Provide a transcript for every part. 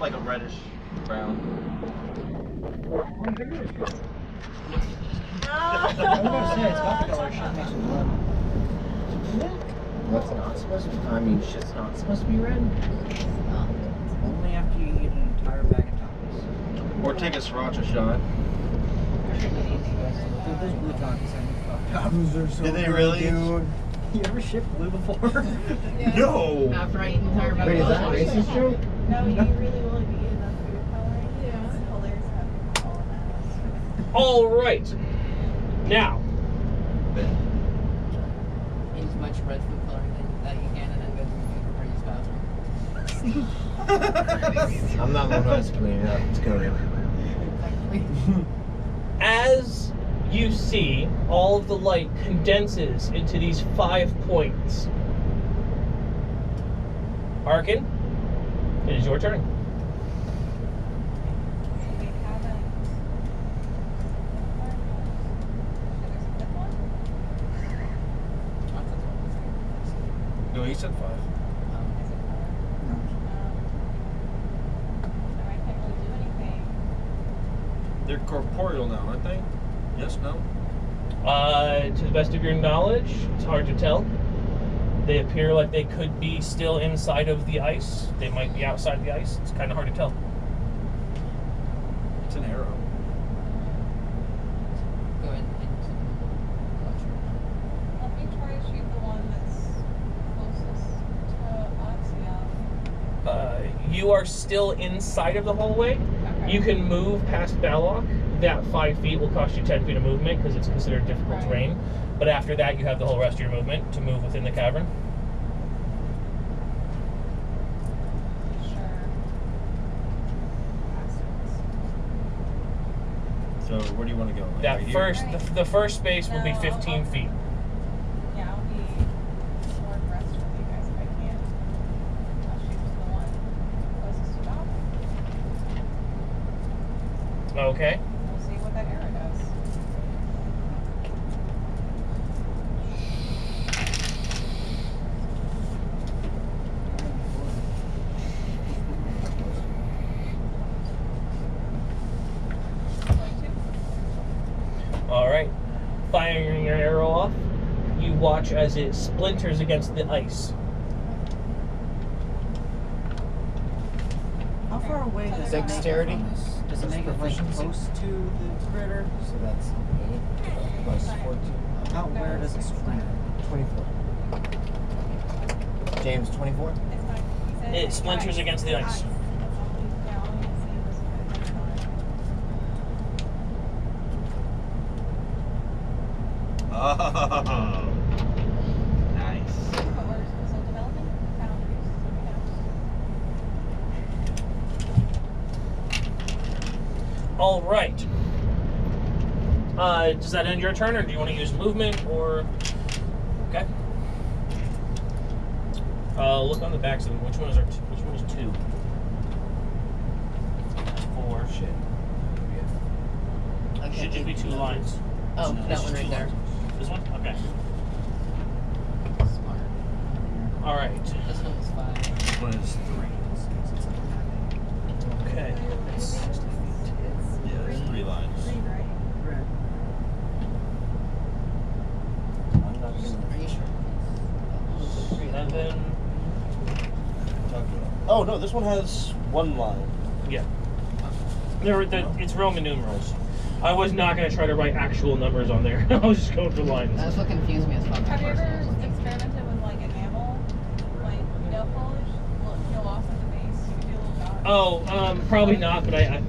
like a reddish brown. I was gonna say, it's got the color shit makes it blood. What's not supposed to be? I mean, shit's not supposed to be red? Only after you eat an entire bag of tacos. Or take a sriracha shot. Dude, those blue tacos have me fucked up. Those are so Did they good, really? Dude. You ever shipped blue before? Yeah. No! After I eat an entire bag. Wait, is that a racist joke? No, you really will be enough food coloring. Yeah. It's hilarious having all that. All right. Now, Eat as much red food coloring that you can and then go to the bathroom. I'm not the one who has to clean it up. It's Conan. as you see, all of the light condenses into these 5 points. Arkin, it is your turn. We haven't. No, he said 5. I can't really do anything. They're corporeal now, aren't they? Yes, no? To the best of your knowledge, it's hard to tell. They appear like they could be still inside of the ice. They might be outside the ice. It's kind of hard to tell. It's an arrow. Go ahead into Let me try to shoot the one that's closest to Oxia. You are still inside of the hallway. Okay. You can move past Balok. That 5 feet will cost you 10 feet of movement because it's considered difficult Right. terrain. But after that, you have the whole rest of your movement to move within the cavern. Sure. So where do you want to go? Like That right here? first, Right. the first space will be No, 15 feet. Yeah, I'll be more impressed with you guys if I can. I'll shoot the one closest to Bob. Okay. We'll see what that arrow does. All right. Firing your arrow off, you watch as it splinters against the ice. How far away does it Dexterity? make it from this? Does it make it like close to the critter? So that's 8 plus 14. How where does it splinter? 24. James, 24? It's fine. He said It it's splinters ice. against the ice. That's all. Yeah, let me see if this is good. Oh, nice. What works? So developing boundaries. All right. Does that end your turn, or do you want to use movement, or... Okay. Look on the backs of them. Which one is 2? 4. Shit. It should just be 2 lines. Oh, This that is one 2 right there. lines. This one? Okay. Smart. All right. This one is 5. This one is 3. Okay. Yeah, there's 3 lines. Green, right? Red. I'm not gonna. Are you sure? 7. Oh, no, this one has 1 line. Yeah. It's Roman numerals. I was not going to try to write actual numbers on there. I was just going for lines. That's what confused me as fuck. Have you at first. ever experimented with like enamel, like nail polish? Will it peel off at the base? You can do little dots. Oh, probably not, but I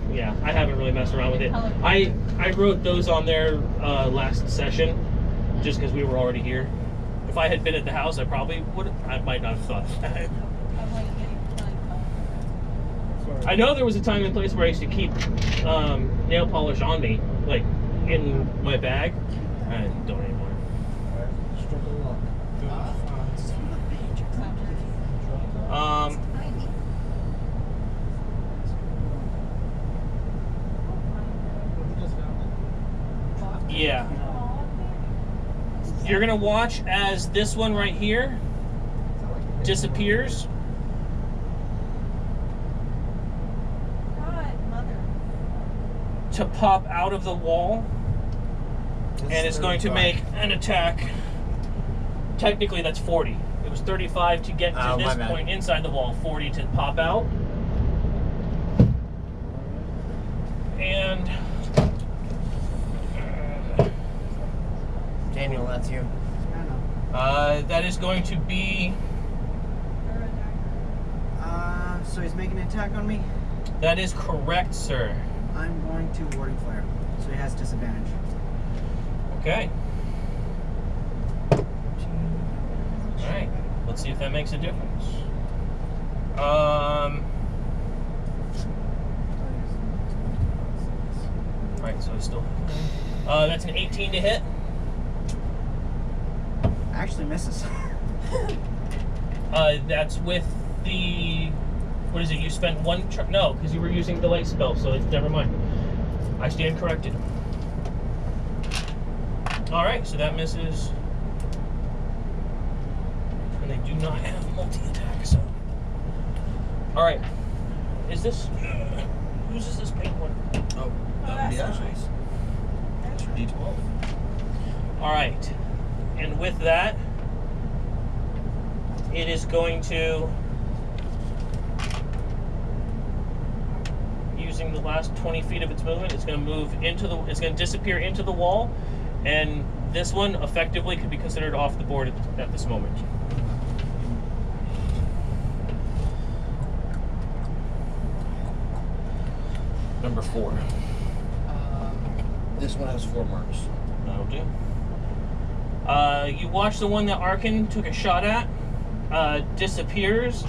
haven't really messed around with it. I wrote those on there last session, just because we were already here. If I had been at the house, I might not have thought of that. I'm like getting like I know there was a time and place where I used to keep nail polish on me, like in my bag. I don't anymore. Stroke of luck. Yeah. You're gonna watch as this one right here disappears. to pop out of the wall, and it's going to make an attack. Technically, that's 40. It was 35 to get to this point inside the wall, 40 to pop out. And Daniel, that's you. that is going to be. So he's making an attack on me? That is correct, sir. I'm going to Warding Flare, so he has disadvantage. Okay. Alright, let's see if that makes a difference. Alright, so it's still. That's an 18 to hit. Actually misses. That's with the. What is it? You spent one. No, because you were using the light spell, so it's never mind. I stand corrected. Alright, so that misses. And they do not have multi-attack, so. Alright. Is this. Whose is this pink one? Oh, that would be that's Ashley's. That's your D12. Alright. And with that, it is going to. Using the last 20 feet of its movement, it's going to move into the. It's going to disappear into the wall, and this one effectively could be considered off the board at this moment. Number 4. This one has 4 marks. That'll do. You watch the one that Arkin took a shot at disappears.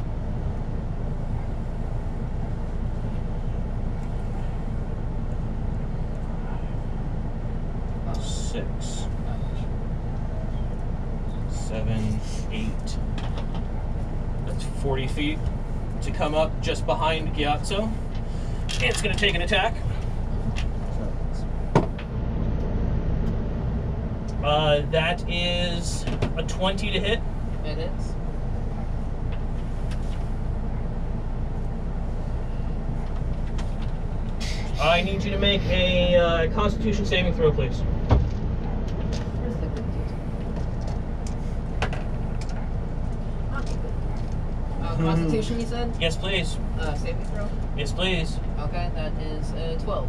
Six, 7, 8. That's 40 feet to come up just behind Gyatso. And it's going to take an attack. That is a 20 to hit. It is. I need you to make a Constitution saving throw, please. Where's the good dude? Constitution, you said? Yes, please. Saving throw? Yes, please. Okay, that is 12.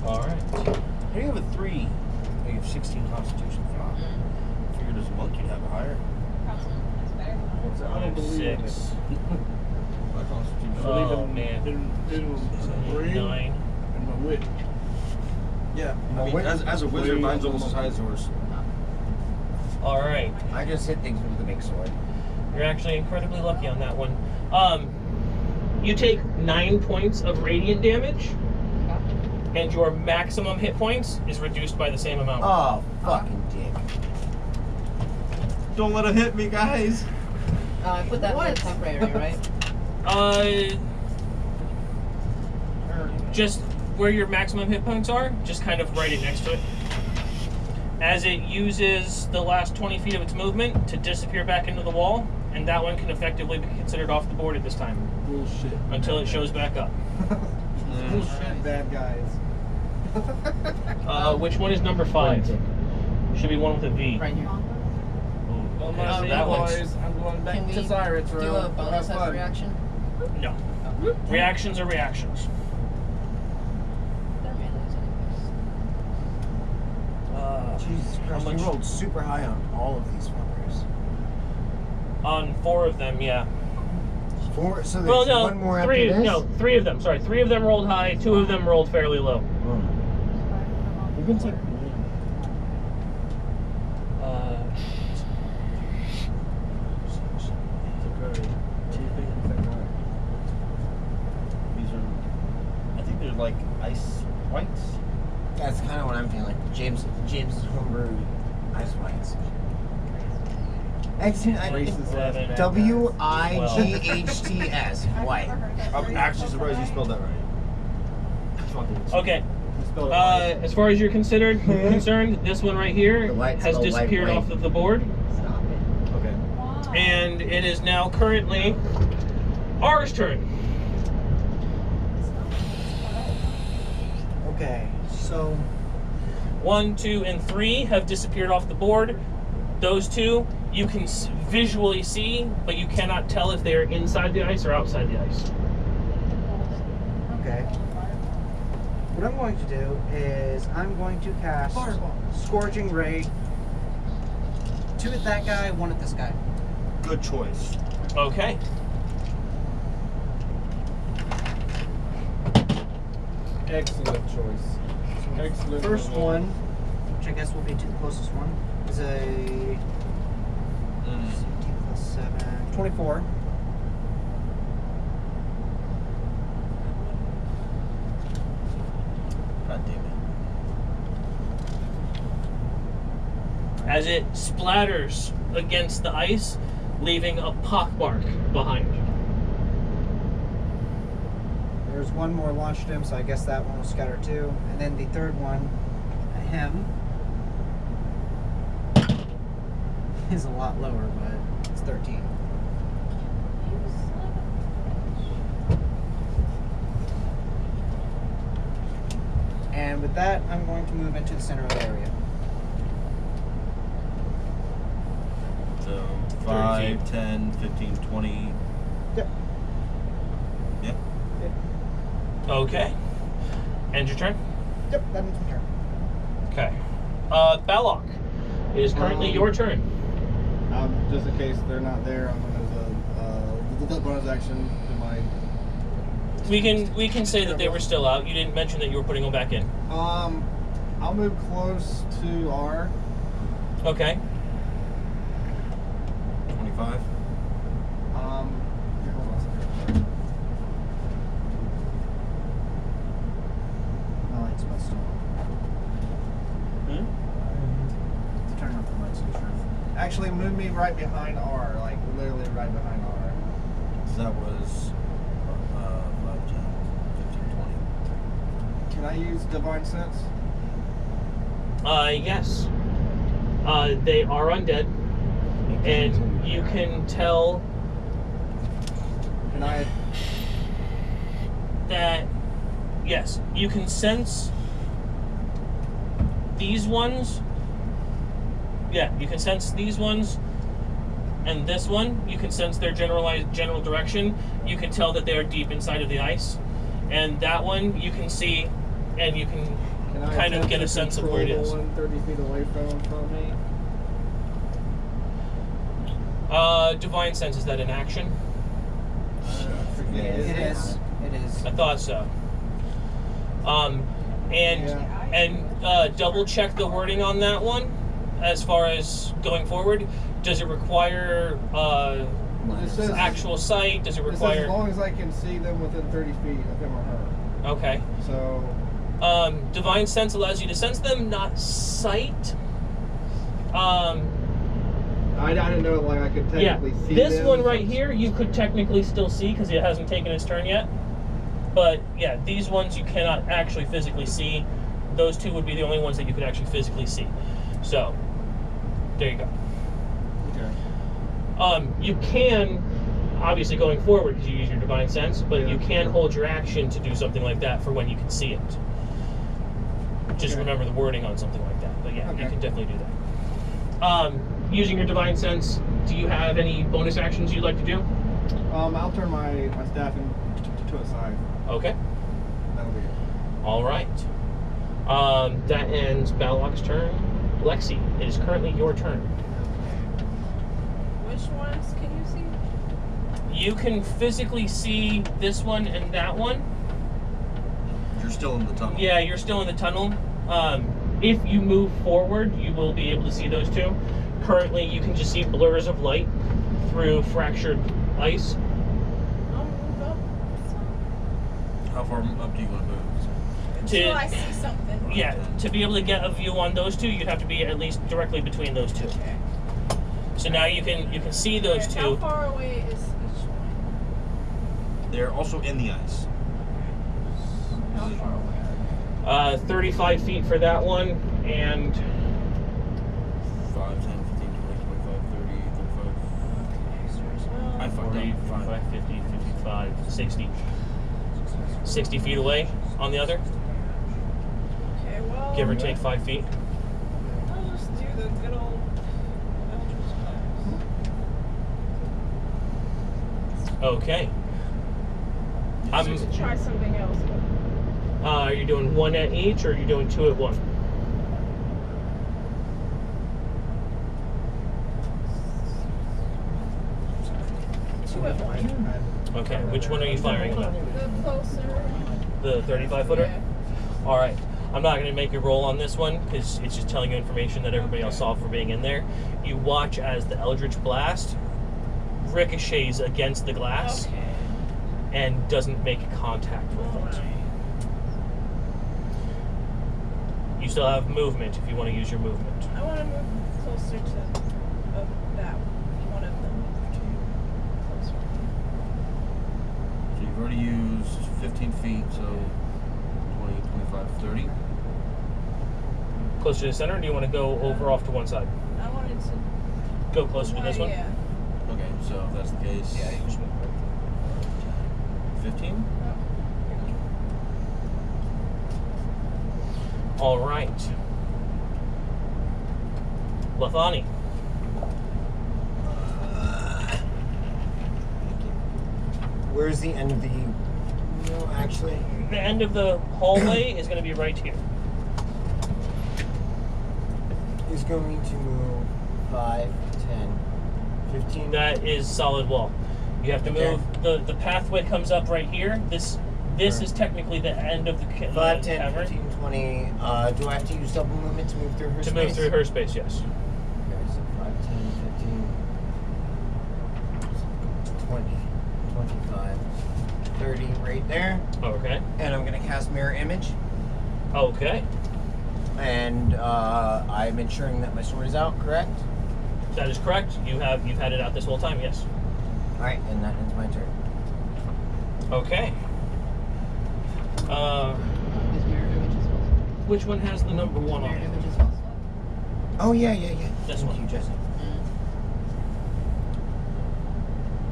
All right. How do you have a 3? Oh, you have 16 Constitution. I figured as a monk you'd have a higher. Probably. That's better. I don't believe in 6. my constitution. Oh, man. In brain 9. and my wit. Yeah, I Well, mean, wait. as a wizard, mine's almost as high as yours. All right. I just hit things with the big sword. You're actually incredibly lucky on that one. You take 9 points of radiant damage, and your maximum hit points is reduced by the same amount. Oh, fucking dick. Don't let him hit me, guys. I put that in temporary, right? Just where your maximum hit points are, just kind of write it next to it. As it uses the last 20 feet of its movement to disappear back into the wall, and that one can effectively be considered off the board at this time Bullshit. until it shows back up. Bullshit, bad guys. Which one is number 5? Should be one with a V. Right here. Well, Okay, my so that one's- boys, I'm going back Can we to Cyrus do Road. a bonus Have as a fun. reaction? No. Reactions are reactions. They're melees anyways. Jesus Christ, much- you rolled super high on all of these fuckers. On 4 of them, yeah. 4, so there's Well, no, one more 3. after this? No, 3 of them. Sorry, 3 of them rolled high. 2 of them rolled fairly low. You can take me. These are, I think they're like ice whites. That's kind of what I'm feeling. James' homebrew ice whites. Racist ass bad guys. WIGHTS. I've White. never heard that I'm phrase actually before. surprised you spelled that right. Okay. You spelled it right. As far as you're concerned, this one right here The white's has the light disappeared white. off of the board, Stop it. Okay. Why? and it is now currently ours turn. Okay, so 1, 2, and 3 have disappeared off the board. Those two you can visually see, but you cannot tell if they are inside the ice or outside the ice. okay. What I'm going to do is I'm going to cast Scorching Ray. 2 at that guy, 1 at this guy. Good choice. Okay. Excellent choice. Excellent. First one, which I guess will be to the closest one, is a 17 plus 7, 24. God damn it. As it splatters against the ice, leaving a pockmark behind. There's one more launched him, so I guess that one will scatter too. And then the third one, at him, is a lot lower, but it's 13. And with that, I'm going to move into the center of the area. So 30 5, feet. 10, 15, 20. Yep. Yep. Okay. End your turn. Yep, that ends my turn. Okay. Balok, it is currently your turn. Just in case they're not there, I'm gonna the bonus action to my. We can say that they were still out. You didn't mention that you were putting them back in. I'll move close to R. Okay. 25. Here, hold on a second. My light's about still on. To turn off the light switch. Actually, move me right behind R, like literally right behind R. So that was 5, 10, 15, 20. Can I use Divine Sense? Yes. They are undead, and you can tell Can I? that, yes, you can sense these ones. Yeah, you can sense these ones, and this one. You can sense their general direction. You can tell that they are deep inside of the ice, and that one you can see, and you can Can I kind of attempt get to a sense of where it control is. the one 30 feet away from me? Divine sense, is that an action? Forget It is. It is. I thought so. And double check the wording on that one as far as going forward. Does it require It says, actual sight? Does it it says require? as long as I can see them within 30 feet of him or her. Okay. So, Divine sense allows you to sense them, not sight. I didn't know like I could Yeah, technically see this them. one right here you could technically still see because it hasn't taken its turn yet. But yeah, these ones you cannot actually physically see. Those two would be the only ones that you could actually physically see. So, there you go. Okay. You can, obviously going forward because you use your divine sense, but you can hold your action to do something like that for when you can see it. Just Okay. remember the wording on something like that. But yeah, you Okay. can definitely do that. Using your divine sense, do you have any bonus actions you'd like to do? I'll turn my staff to a side. Okay. That'll be it. All right. That ends Balog's turn. Lexi, it is currently your turn. Which ones can you see? You can physically see this one and that one. You're still in the tunnel. Yeah, you're still in the tunnel. If you move forward, you will be able to see those two. Currently, you can just see blurs of light through fractured ice. I'll move up How far up do you want to move? until I see something. Yeah, to be able to get a view on those two, you'd have to be at least directly between those two. Okay. So now you can see those Okay, two. How far away is each one? They're also in the ice. How far away? 35 feet for that one, and 5, 10, 15, 20, 25, 30, 35. I fucked 40, up. 45, 50, 55, 60. 60 feet away on the other. Give or take 5 feet. I'll just do the good old Eldritch Blast. Okay. I should try something else. Are you doing 1 at each, or are you doing 2 at 1? Two at one. Okay, which one are you firing on? The closer. The 35 footer? Yeah. Alright. I'm not going to make you roll on this one because it's just telling you information that everybody else saw for being in there. You watch as the Eldritch Blast ricochets against the glass Okay. and doesn't make contact with it. Alright. You still have movement if you want to use your movement. I want to move closer to that one of them. Closer. So you've already used 15 feet, so 20, 25, 30. Closer to the center, or do you want to go over off to one side? I wanted to. Go closer to this one? Yeah. Okay, so if that's the case, Yeah, you just move right. 15? All right. Lathani. Where's the end of the... No, actually... The end of the hallway is going to be right here. He's going to move 5, 10, 15... That is solid wall. You have to Okay. move. The pathway comes up right here. This Right. is technically the end of the 5, 10, cavern. 15, 20... do I have to use double movement to move through her To space? move through her space, yes. Okay, so 5, 10, 15... 20, 25, 30 right there. Okay. And I'm going to cast Mirror Image. Okay. And I'm ensuring that my sword is out, correct? That is correct. You've had it out this whole time, yes. Alright, and that ends my turn. Okay. Is mirror image as well? Which one has the number 1 on Mirror it? image as well. Oh, yeah. This Thank one. you, Jesse.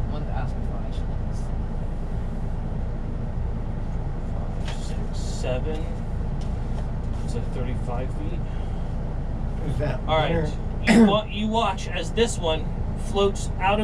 I wanted to ask before I actually did this. 5, 6, 7. It's like 35 feet. Who's that? All right. You watch as this one floats out of